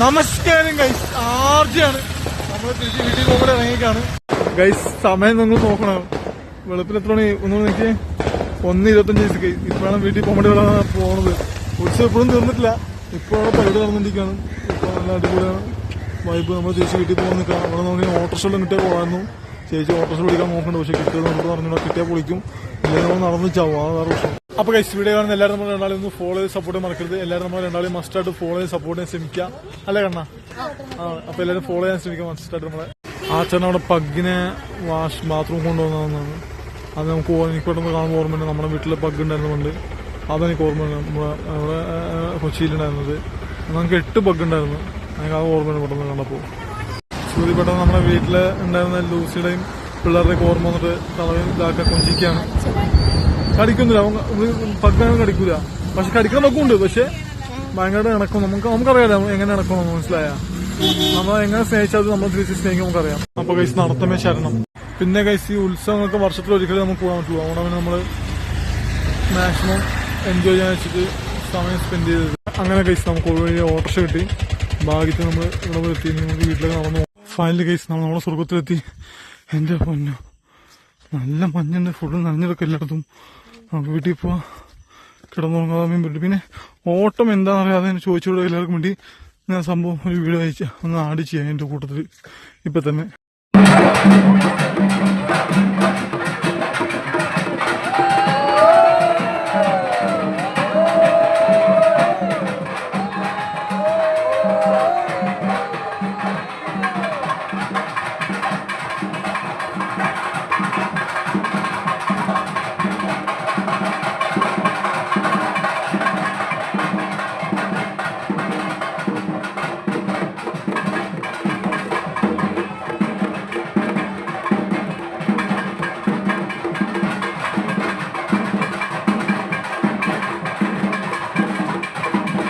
നമസ്കാരം ഗൈസ്, ആർജിയാണ്. നമ്മള് തിരിച്ച് വീട്ടിൽ പോകുമ്പോൾ ഇറങ്ങിക്കാണ് ഗൈസ്. സമയം നിങ്ങൾ നോക്കണം, വെളുപ്പിൽ എത്ര മണി ഒന്ന് നോക്കി 1:25 ഇപ്പോഴാണ് വീട്ടിൽ പോകുമ്പോൾ പോണത്. ഉത്സവം എപ്പോഴും തീർന്നിട്ടില്ല, ഇപ്പോഴാണ് പരിപാടി നടന്നിരിക്കുകയാണ്. ഇപ്പോൾ നല്ല അടിപൊളിയാണ് വൈബ്. നമ്മൾ തിരിച്ച് വീട്ടിൽ പോകാൻ നിൽക്കാം. അവിടെ നോക്കി ഓട്ടോറിക്ഷ കിട്ടിയാൽ പോകാമെന്നു ചേച്ചി ഓട്ടോറിക്ഷ വിളിക്കാൻ നോക്കുന്നുണ്ട്. പക്ഷെ കിട്ടിയത് നമുക്ക് പറഞ്ഞാൽ കിട്ടിയാൽ പൊളിക്കും, ഇല്ലെങ്കിൽ നമ്മൾ നടന്നു ചാവും. ആ വേറെ പ്രശ്നം. അപ്പൊ ഗൈസ്, വീഡിയോ കാണുന്ന എല്ലാവരും നമ്മൾ രണ്ടാളും ഒന്ന് ഫോളോ ചെയ്ത് സപ്പോർട്ട് മറക്കരുത്. എല്ലാവരും നമ്മൾ രണ്ടാളും മസ്റ്റായിട്ട് ഫോളോ ചെയ്ത് സപ്പോർട്ട് ചെയ്യാൻ ശ്രമിക്കുക, അല്ലേ കണ്ണ? അപ്പൊ എല്ലാവരും ഫോളോ ചെയ്യാൻ ശ്രമിക്കുക മസ്റ്റായിട്ട്. നമ്മളെ ആ ചേട്ടൻ അവിടെ പഗ്ഗിനെ ബാത്റൂം കൊണ്ടുവന്നതാണ്. അത് നമുക്ക് എനിക്ക് പെട്ടെന്ന് കാണുമ്പോൾ ഓർമ്മയുണ്ട്, നമ്മുടെ വീട്ടിലെ പഗ് ഉണ്ടായിരുന്നുകൊണ്ട് അതെനിക്ക് ഓർമ്മയുണ്ട്. നമ്മുടെ കൊച്ചിയിലുണ്ടായിരുന്നത് നമുക്ക് 8 പഗ് ഉണ്ടായിരുന്നു. എനിക്ക് അത് ഓർമ്മയുണ്ട് പെട്ടെന്ന് കണ്ടപ്പോൾ. സൂര്യ പെട്ടെന്ന് നമ്മുടെ വീട്ടിൽ ഉണ്ടായിരുന്ന ലൂസിയുടെയും പിള്ളേരുടെയൊക്കെ ഓർമ്മ വന്നിട്ട് തളവിൽ ഇതാക്കാൻ കൊഞ്ചിക്കുകയാണ്. കടിക്കുന്നില്ല, പഗ്ഗാനും കടിക്കൂല. പക്ഷെ കടിക്കുന്ന പഗ്ഗുണ്ട്, പക്ഷെ ഭയങ്കര ഇണക്കും. നമുക്കറിയാം എങ്ങനെ ഇണക്കണമെന്ന്. മനസ്സിലായ നമ്മൾ എങ്ങനെ സ്നേഹിച്ചാൽ നമ്മൾ തിരിച്ച് സ്നേഹിക്കും, നമുക്കറിയാം. അപ്പൊ കൈസ് നടത്തമേ ശരണം. പിന്നെ കൈസ് ഈ ഉത്സവങ്ങൾക്ക് വർഷത്തിൽ ഒരിക്കലും നമുക്ക് പോകാൻ പറ്റുള്ളൂ. അതുകൊണ്ട് നമ്മൾ മാക്സിമം എൻജോയ് ചെയ്യാൻ വെച്ചിട്ട് സമയം സ്പെൻഡ് ചെയ്തത്. അങ്ങനെ കൈസ് നമുക്ക് ഒരു ഓട്ടോറിക്ഷ കിട്ടി. ഭാഗ്യത്തിൽ നമ്മൾ ഇവിടെ എത്തി. നമുക്ക് വീട്ടിലേക്ക് നടന്നു. ഫൈനൽ കൈസ് നമ്മൾ നമ്മുടെ സ്വർഗത്തിലെത്തി. എന്റെ പൊന്നോ, നല്ല മഞ്ഞുണ്ട്, ഫുഡ് നനഞ്ഞതൊക്കെ എല്ലായിടത്തും. നമുക്ക് വീട്ടിൽ പോവാം, കിടന്നുറങ്ങാൻ പറ്റും. പിന്നെ ഓട്ടം എന്താണെന്ന് അറിയാതെ ചോദിച്ചുകൂടെ എല്ലാവർക്കും വേണ്ടി ഞാൻ സംഭവം ഒരു വീഡിയോ അയച്ച ഒന്ന് ആഡ് ചെയ്യാം എന്റെ കൂട്ടത്തിൽ ഇപ്പൊ തന്നെ.